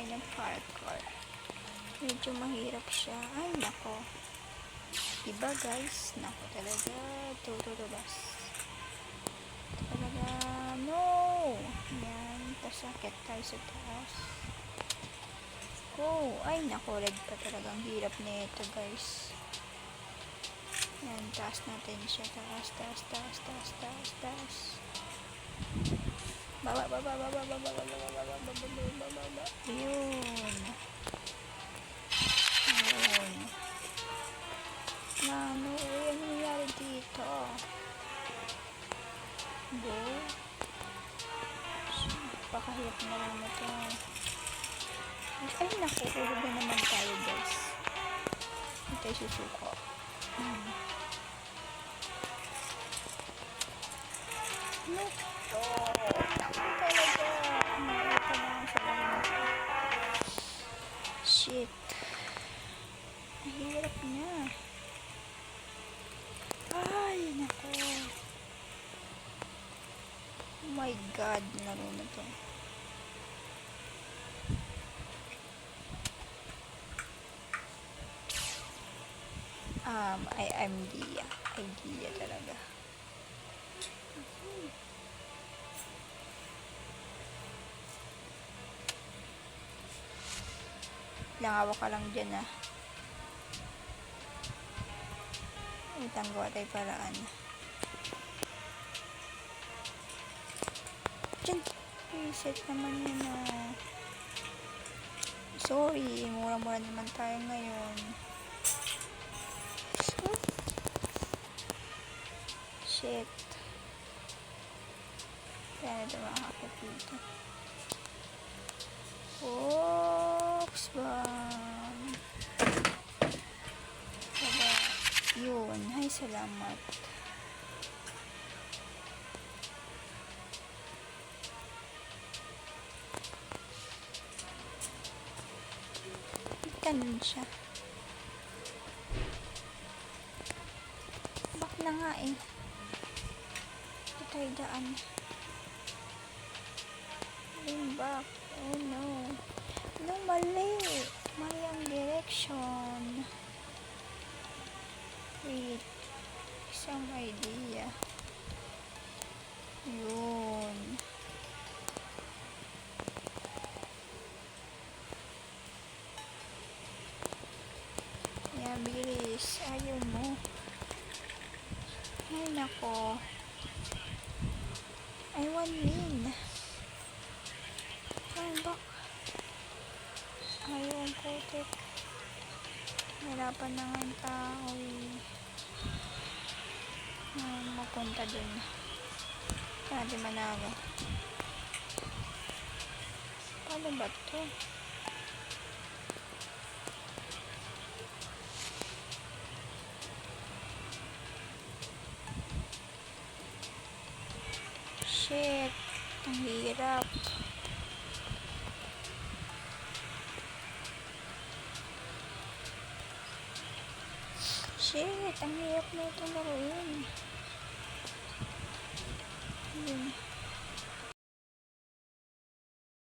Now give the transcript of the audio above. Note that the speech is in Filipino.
tayo ng parkour. Medyo mahirap siya. Ay, nako. Diba guys? Nako talaga. Tutulubas. Talaga. No! Yan. Pasakit tayo sa taas. Oh, ay nako. Red pa talaga. Ang hirap nito guys. Yan. Taas natin siya. Taas, taas, taas, taas, taas, taas. Baba, baba, baba, baba, baba, baba, baba, baba, baba. Yun. Yun. Ano, ano nangyari dito? Go. Pakahirap na lang na ito. Ay, naku. Ulog na naman tayo, guys. Hindi tayo susuko. No. Shit. Mahirap na. Ay, nako. Oh my God. Laro na to. I'm the idea talaga. Langawa ka lang dyan ah. Itanggawa tayo paraan. Dyan. Reset naman yun ah. Sorry. Mura-mura naman tayo ngayon. Shit. Kaya na makakakit dito. Oops bang. Diba? Yun. Ay, salamat. Ganun siya. Bak na nga eh. Tayo daan. Back. Oh no. No, mali. Mali ang direction. Wait. Isang idea. Yun. Yan, bilis. Ayaw mo. Ay, nako. I want win. Ay, bak. Ayaw ang putik. Hirapan na nga yung tao eh. Mapunta dun. Kaya di manalo. Paano ba ito? Shit. Ang hirap. Shit. Ang hirap na itong laruin. Yun.